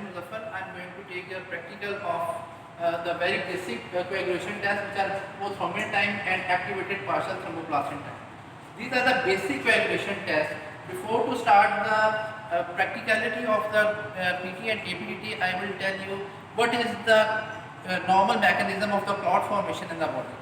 Muzaffar. I am going to take your practical of the very basic coagulation tests, which are both thrombin time and activated partial thromboplastin time. These are the basic coagulation tests. Before to start the practicality of the PT and aPTT, I will tell you what is the normal mechanism of the clot formation in the body.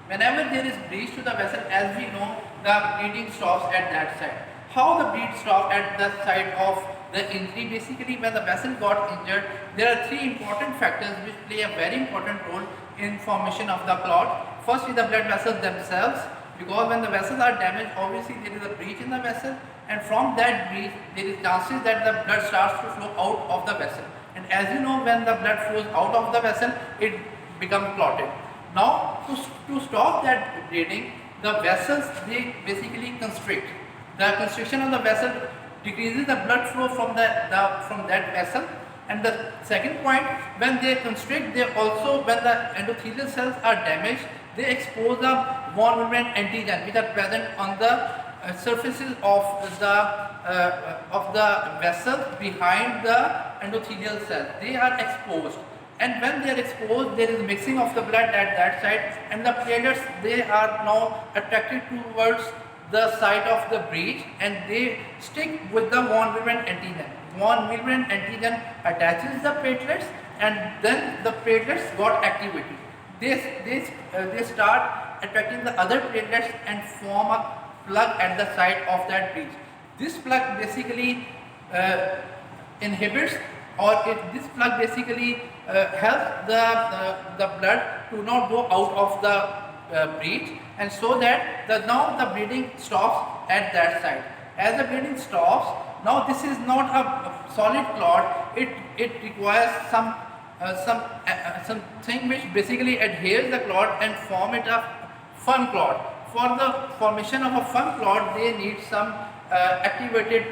Whenever there is breach to the vessel, as we know, the bleeding stops at that side. How the bleed stops at the side of the injury? Basically, when the vessel got injured, there are three important factors which play a very important role in formation of the clot. First is the blood vessels themselves, because when the vessels are damaged, obviously there is a breach in the vessel, and from that breach there is chances that the blood starts to flow out of the vessel. And as you know, when the blood flows out of the vessel, it becomes clotted. Now, to stop that bleeding, the vessels, they basically constrict. The constriction of the vessel decreases the blood flow from that vessel. And the second point, when they constrict, they also, when the endothelial cells are damaged, they expose the von-Willebrand antigen which are present on the surfaces of the vessel behind the endothelial cells. They are exposed. And when they are exposed, there is mixing of the blood at that side, and the platelets, they are now attracted towards the site of the breach, and they stick with the von-Willebrand antigen. Von-Willebrand antigen attaches the platelets, and then the platelets got activated. They start attracting the other platelets and form a plug at the site of that breach. This plug basically inhibits, or this plug basically helps the blood to not go out of the breach, and so that now the bleeding stops at that site. As the bleeding stops, now this is not a solid clot. It requires something which basically adheres the clot and form it a firm clot. For the formation of a firm clot, they need some activated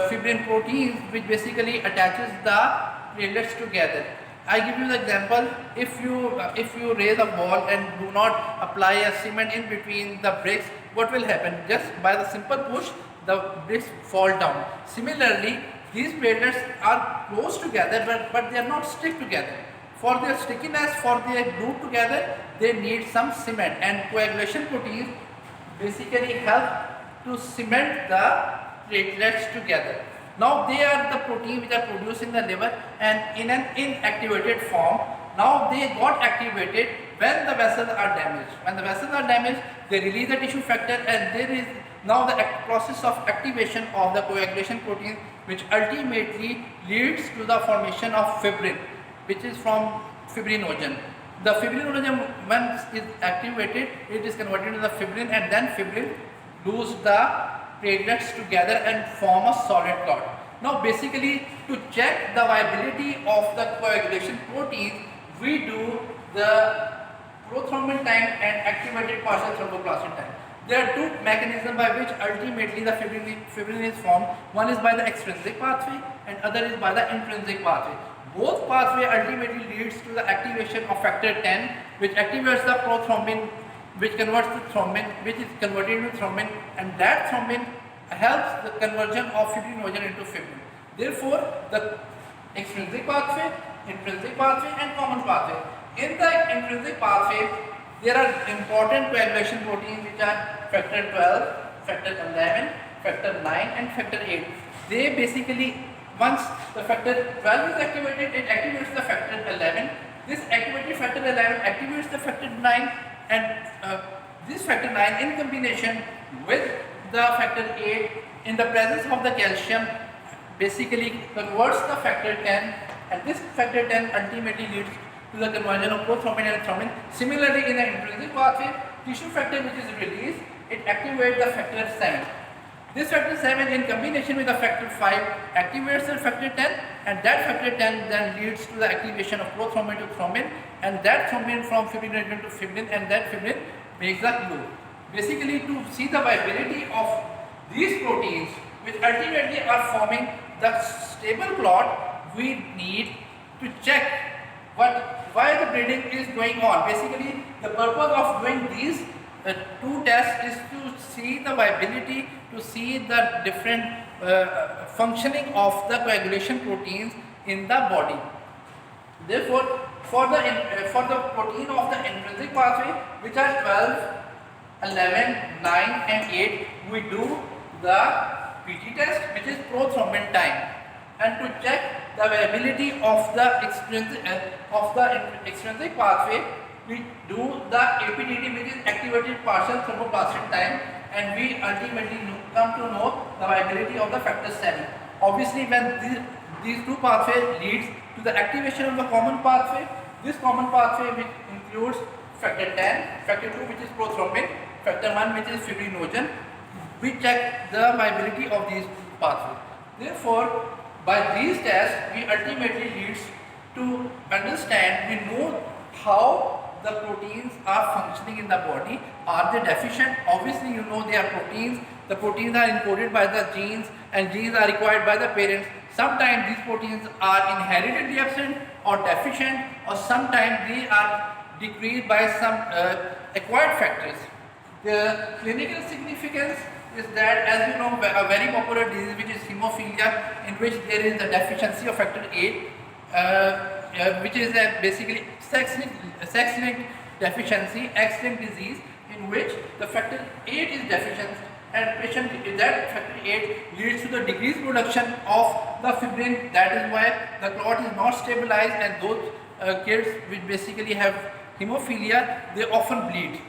fibrin proteins which basically attaches the platelets together. I give you the example. If you raise a wall and do not apply a cement in between the bricks, what will happen? Just by the simple push, the bricks fall down. Similarly, these platelets are close together, but they are not stick together. For their stickiness, for their glue together, they need some cement, and coagulation proteins basically help to cement the platelets together. Now they are the proteins which are produced in the liver and in an inactivated form. Now they got activated when the vessels are damaged. When the vessels are damaged, they release the tissue factor, and there is now the process of activation of the coagulation protein, which ultimately leads to the formation of fibrin, which is from fibrinogen. The fibrinogen, when is activated, it is converted into the fibrin, and then fibrin glues the platelets together and form a solid clot. Now basically, to check the viability of the coagulation proteins, we do the prothrombin time and activated partial thromboplastin time. There are two mechanisms by which ultimately the fibrin is formed. One is by the extrinsic pathway and other is by the intrinsic pathway. Both pathway ultimately leads to the activation of factor 10, which activates the prothrombin, which converts the thrombin, which is converted into thrombin, and that thrombin helps the conversion of fibrinogen into fibrin. Therefore, the extrinsic pathway, intrinsic pathway, and common pathway. In the intrinsic pathway, there are important coagulation proteins which are factor 12, factor 11, factor 9, and factor 8. They basically, once the factor 12 is activated, it activates the factor 11. This activated factor 11 activates the factor 9, and this factor 9 in combination with the factor 8 in the presence of the calcium basically converts the factor 10, and this factor 10 ultimately leads to the conversion of prothrombin and thrombin. Similarly, in the intrinsic pathway, tissue factor which is released, it activates the factor 7. This factor 7 in combination with the factor 5 activates the factor 10, and that factor 10 then leads to the activation of prothrombin to thrombin, and that thrombin from fibrinogen to fibrin, and that fibrin makes the glue. Basically, to see the viability of these proteins which ultimately are forming the stable clot, we need to check why the bleeding is going on. Basically, the purpose of doing these two tests is to see the viability, to see the different functioning of the coagulation proteins in the body. Therefore, for the protein of the intrinsic pathway, which are 12, 11, 9 and 8, we do the PT test, which is prothrombin time, and to check the viability of the extrinsic pathway, we do the aPTT, which is activated partial thromboplastin time, and we ultimately come to know the viability of the factor 7. Obviously, when these two pathways leads to the activation of the common pathway, this common pathway which includes factor 10, factor 2 which is prothrombin, factor 1 which is fibrinogen, we check the viability of these pathways. Therefore, by these tests, we ultimately leads to understand, we know how the proteins are functioning in the body. Are they deficient? Obviously, you know they are proteins. The proteins are encoded by the genes, and genes are required by the parents. Sometimes these proteins are inheritedly absent or deficient, or sometimes they are decreased by some acquired factors. The clinical significance is that, as you know, a very popular disease which is hemophilia, in which there is a deficiency of factor 8, which is basically sex-linked deficiency, X-linked disease, in which the factor 8 is deficient, and patient that factor 8 leads to the decreased production of the fibrin. That is why the clot is not stabilized, and those kids which basically have hemophilia, they often bleed.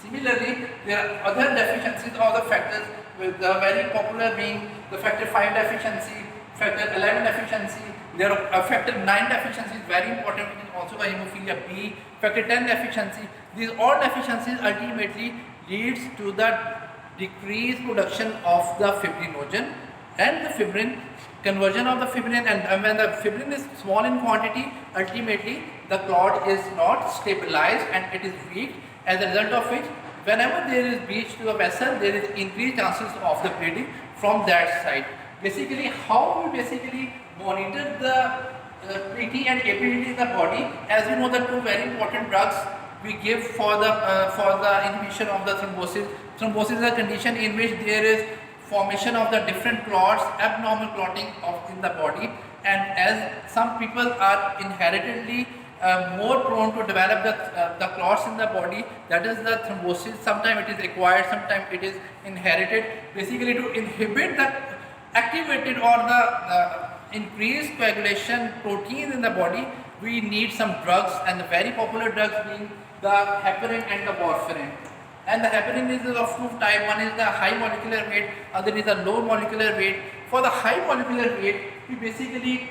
Similarly, there are other deficiencies of the factors, with the very popular being the factor 5 deficiency, factor 11 deficiency. There are factor 9 deficiency is very important, which is also a hemophilia B, factor 10 deficiency. These all deficiencies ultimately leads to the decreased production of the fibrinogen and the fibrin, conversion of the fibrin, and when the fibrin is small in quantity, ultimately the clot is not stabilized and it is weak, as a result of which whenever there is breach to a vessel, there is increased chances of the bleeding from that side. Basically, how we basically monitor the PT and aPTT in the body, as you know, the two very important drugs we give for the inhibition of the thrombosis. Thrombosis is a condition in which there is formation of the different clots, abnormal clotting in the body, and as some people are inheritedly more prone to develop the clots in the body, that is the thrombosis. Sometimes it is acquired, sometimes it is inherited. Basically, to inhibit the activated or the increased coagulation proteins in the body, we need some drugs, and the very popular drugs being the heparin and the warfarin. And the heparin is of two types. One is the high molecular weight, other is the low molecular weight. For the high molecular weight, we basically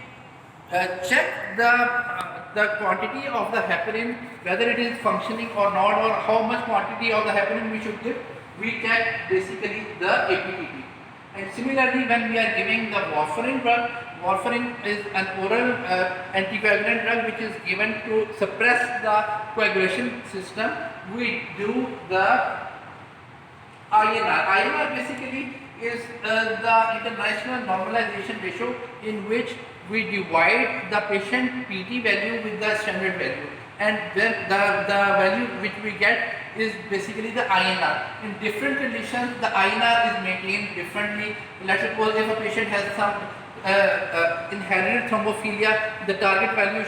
check the quantity of the heparin, whether it is functioning or not, or how much quantity of the heparin we should give. We check basically the aPTT. And similarly, when we are giving the warfarin drug, warfarin is an oral anticoagulant drug which is given to suppress the coagulation system. We do the INR. INR basically is the international normalization ratio, in which we divide the patient PT value with the standard value, and then the value which we get is basically the INR. In different conditions, the INR is maintained differently. Let's suppose if a patient has some inherited thrombophilia, the target value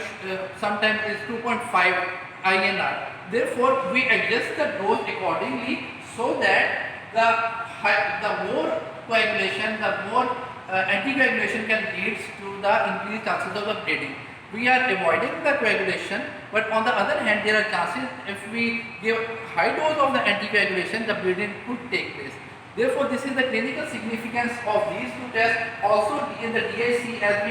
sometimes is 2.5 INR. Therefore, we adjust the dose accordingly, so that the more coagulation, the more anticoagulation can lead to the increased chances of the bleeding. We are avoiding the coagulation, but on the other hand, there are chances if we give high dose of the anticoagulation, the bleeding could take place. Therefore, this is the clinical significance of these two tests. Also, in the DIC, as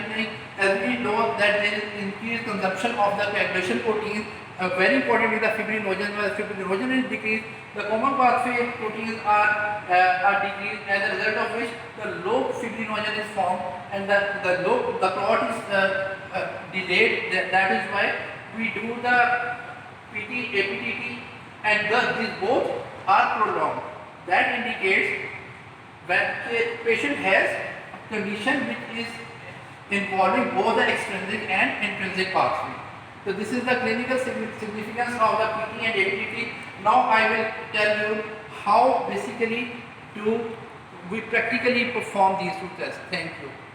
we know that there is increased consumption of the coagulation proteins. Very importantly, the fibrinogen. When the fibrinogen is decreased, the common pathway proteins are decreased, as a result of which the low fibrinogen is formed, and the clot is delayed. That is why we do the PT, aPTT, and these both are prolonged. That indicates when a patient has a condition which is involving both the extrinsic and intrinsic pathway. So this is the clinical significance of the PT and aPTT. Now I will tell you how basically to we practically perform these two tests. Thank you.